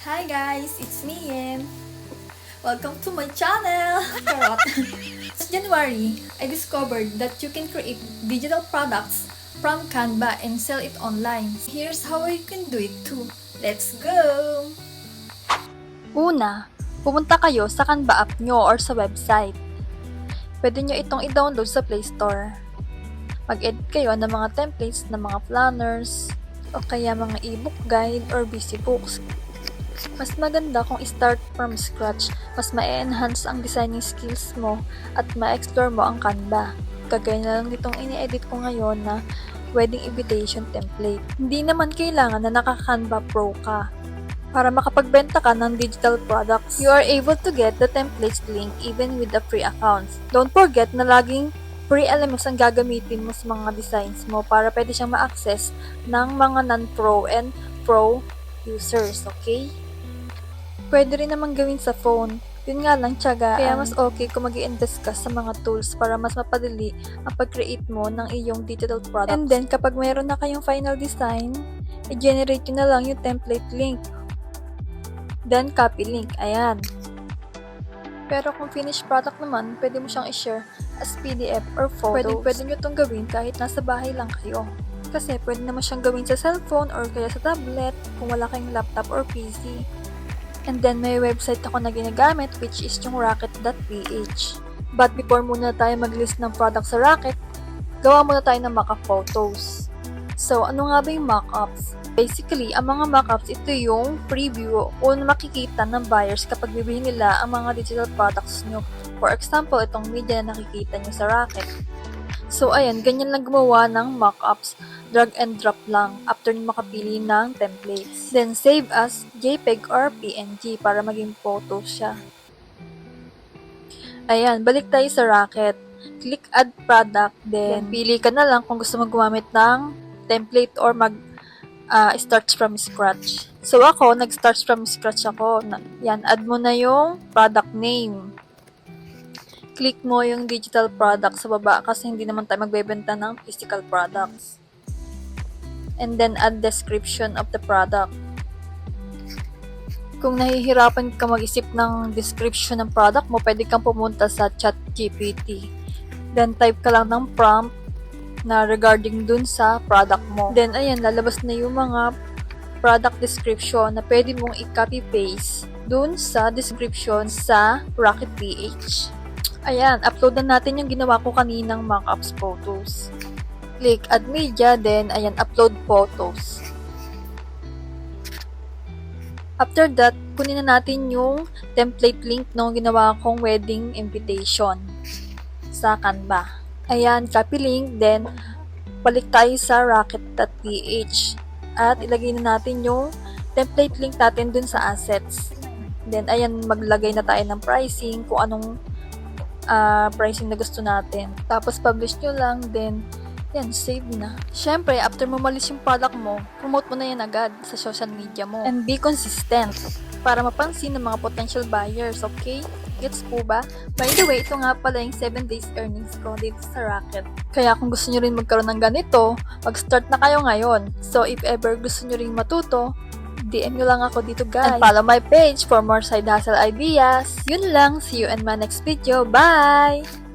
Hi guys, it's me Yen. Welcome to my channel! Charot! Last January, I discovered that you can create digital products from Canva and sell it online. Here's how you can do it too. Let's go! Una, pumunta kayo sa Canva app nyo or sa website. Pwede nyo itong i-download sa Play Store. Mag-edit kayo ng mga templates ng mga planners, o kaya mga ebook guide or busy books. Mas maganda kung i-start from scratch, mas ma-enhance ang designing skills mo at ma-explore mo ang Canva. Kagaya na lang nitong ini-edit ko ngayon na wedding invitation template. Hindi naman kailangan na naka-Canva Pro ka para makapagbenta ka ng digital products. You are able to get the templates link even with the free accounts. Don't forget na laging free elements ang gagamitin mo sa mga designs mo para pwede siyang ma-access ng mga non-pro and pro users, okay? Pwede rin naman gawin sa phone. Yun nga lang, tiyagaan. Kaya mas okay kung mag-i-invest ka sa mga tools para mas mapadali ang pag-create mo ng iyong digital products. And then, kapag mayroon na kayong final design, i-generate nyo na lang yung template link. Then, copy link. Ayan. Pero kung finished product naman, pwede mo siyang i-share as PDF or photos. Pwede nyo itong gawin kahit nasa bahay lang kayo. Kasi pwede naman siyang gawin sa cellphone or kaya sa tablet kung wala kayong laptop or PC. And then, may website ako na ginagamit which is yung rocket.ph. But before muna tayo mag-list ng products sa Rocket, gawa muna tayo ng mock-up photos. So, ano nga ba yung mock-ups? Basically, ang mga mock-ups, ito yung preview o makikita ng buyers kapag bibili nila ang mga digital products nyo. For example, itong media na nakikita nyo sa Rocket. So, ayan, ganyan lang gumawa ng mock-ups. Drag and drop lang after nyo makapili ng templates. Then, save as JPEG or PNG para maging photo siya. Ayan, balik tayo sa Rocket. Click add product, then pili ka na lang kung gusto mo gumamit ng template or start from scratch. So, ako, nag-start from scratch ako. Yan, add mo na yung product name. Click mo yung digital product sa baba kasi hindi naman tayo magbebenta ng physical products. And then, add description of the product. Kung nahihirapan ka mag-isip ng description ng product mo, pwede kang pumunta sa ChatGPT. Then, type ka lang ng prompt na regarding dun sa product mo. Then, ayan, lalabas na yung mga product description na pwede mong i-copy-paste dun sa description sa Rocket.ph. Ayan, upload na natin yung ginawa ko kaninang mock-ups photos. Click add media, then ayan, upload photos. After that, kunin na natin yung template link nung ginawa kong wedding invitation sa Canva. Ayan, copy link, then balik tayo sa rocket.ph at ilagay na natin yung template link natin dun sa assets. Then, ayan, maglagay na tayo ng pricing, kung anong pricing na gusto natin. Tapos, publish nyo lang, then yan, save na. Siyempre, after mo malis yung product mo, promote mo na yan agad sa social media mo. And be consistent para mapansin ng mga potential buyers, okay? Gets po ba? By the way, ito nga pala yung 7 days earnings ko dito sa Rocket. Kaya kung gusto nyo rin magkaroon ng ganito, mag-start na kayo ngayon. So, if ever gusto nyo rin matuto, DM nyo lang ako dito, guys. And follow my page for more side hustle ideas. Yun lang. See you in my next video. Bye!